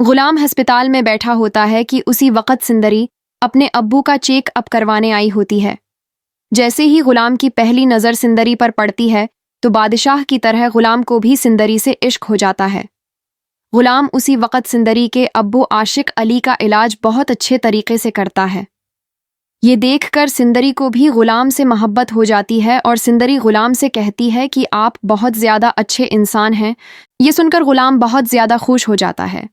गुलाम अस्पताल में बैठा होता है कि उसी वक़्त सिंदरी अपने अब्बू का चेक अप करवाने आई होती है। जैसे ही गुलाम की पहली नज़र सिंदरी पर पड़ती है तो बादशाह की तरह गुलाम को भी सिंदरी से इश्क हो जाता है। गुलाम उसी वक़्त सिंदरी के अब्बू आशिक अली का इलाज बहुत अच्छे तरीके से करता है। ये देखकर सिंदरी को भी गुलाम से मोहब्बत हो जाती है और सिंदरी गुलाम से कहती है कि आप बहुत ज़्यादा अच्छे इंसान हैं। ये सुनकर गुलाम बहुत ज़्यादा खुश हो जाता है।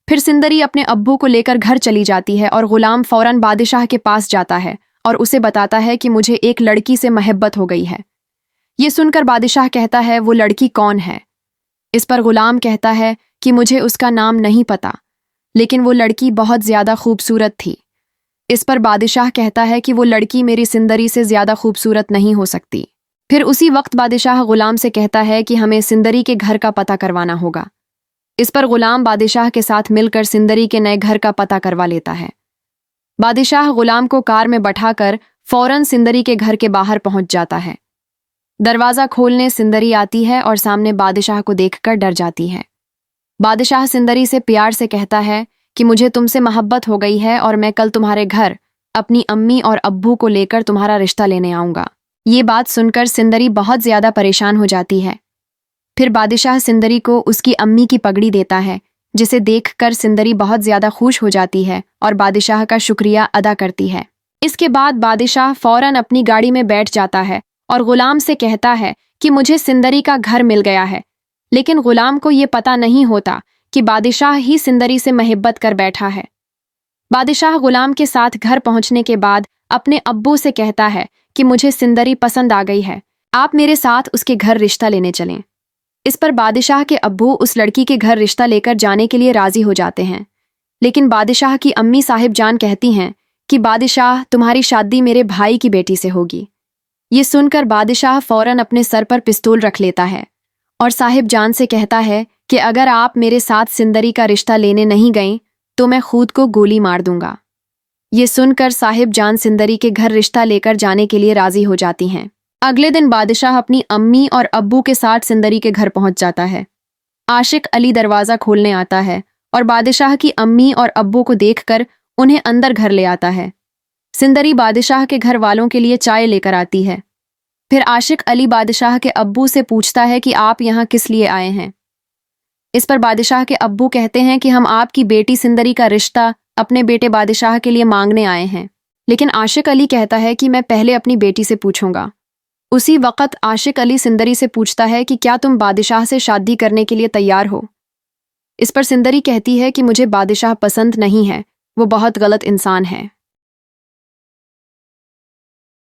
फिर सिंदरी अपने अब्बू को लेकर घर चली जाती है और गुलाम फ़ौरन बादशाह के पास जाता है और उसे बताता है कि मुझे एक लड़की से मोहब्बत हो गई है। ये सुनकर बादशाह कहता है वो लड़की कौन है। इस पर गुलाम कहता है कि मुझे उसका नाम नहीं पता, लेकिन वो लड़की बहुत ज़्यादा खूबसूरत थी। इस पर बादशाह कहता है कि वो लड़की मेरी सिंदरी से ज़्यादा खूबसूरत नहीं हो सकती। फिर उसी वक्त बादशाह गुलाम से कहता है कि हमें सिंदरी के घर का पता करवाना होगा। इस पर गुलाम बादशाह के साथ मिलकर सिंदरी के नए घर का पता करवा लेता है। बादशाह गुलाम को कार में बैठाकर फौरन सिंदरी के घर के बाहर पहुंच जाता है। दरवाज़ा खोलने सिंदरी आती है और सामने बादशाह को देखकर डर जाती है। बादशाह सिंदरी से प्यार से कहता है कि मुझे तुमसे मोहब्बत हो गई है और मैं कल तुम्हारे घर अपनी अम्मी और अब्बू को लेकर तुम्हारा रिश्ता लेने आऊँगा। ये बात सुनकर सिंदरी बहुत ज़्यादा परेशान हो जाती है। फिर बादशाह सिंदरी को उसकी अम्मी की पगड़ी देता है, जिसे देखकर सिंदरी बहुत ज़्यादा खुश हो जाती है और बादशाह का शुक्रिया अदा करती है। इसके बाद बादशाह फ़ौरन अपनी गाड़ी में बैठ जाता है और गुलाम से कहता है कि मुझे सिंदरी का घर मिल गया है। लेकिन गुलाम को ये पता नहीं होता कि बादशाह ही सिंदरी से मोहब्बत कर बैठा है। बादशाह गुलाम के साथ घर पहुंचने के बाद अपने अब्बू से कहता है कि मुझे सिंदरी पसंद आ गई है, आप मेरे साथ उसके घर रिश्ता लेने चलें। इस पर बादशाह के अब्बू उस लड़की के घर रिश्ता लेकर जाने के लिए राजी हो जाते हैं। लेकिन बादशाह की अम्मी साहिब जान कहती हैं कि बादशाह तुम्हारी शादी मेरे भाई की बेटी से होगी। ये सुनकर बादशाह फ़ौरन अपने सर पर पिस्तौल रख लेता है और साहिब जान से कहता है कि अगर आप मेरे साथ सिंदरी का रिश्ता लेने नहीं गईं तो मैं खुद को गोली मार दूंगा। ये सुनकर साहिब जान सिंदरी के घर रिश्ता लेकर जाने के लिए राजी हो जाती हैं। अगले दिन बादशाह अपनी अम्मी और अब्बू के साथ सिंदरी के घर पहुंच जाता है। आशिक अली दरवाज़ा खोलने आता है और बादशाह की अम्मी और अब्बू को देखकर उन्हें अंदर घर ले आता है। सिंदरी बादशाह के घर वालों के लिए चाय लेकर आती है। फिर आशिक अली बादशाह के अब्बू से पूछता है कि आप यहाँ किस लिए आए हैं। इस पर बादशाह के अब्बू कहते हैं कि हम आपकी बेटी सिंदरी का रिश्ता अपने बेटे बादशाह के लिए मांगने आए हैं। लेकिन आशिक अली कहता है कि मैं पहले अपनी बेटी से पूछूंगा। उसी वक़्त आशिक अली सिंदरी से पूछता है कि क्या तुम बादशाह से शादी करने के लिए तैयार हो। इस पर सिंदरी कहती है कि मुझे बादशाह पसंद नहीं है, वो बहुत गलत इंसान है।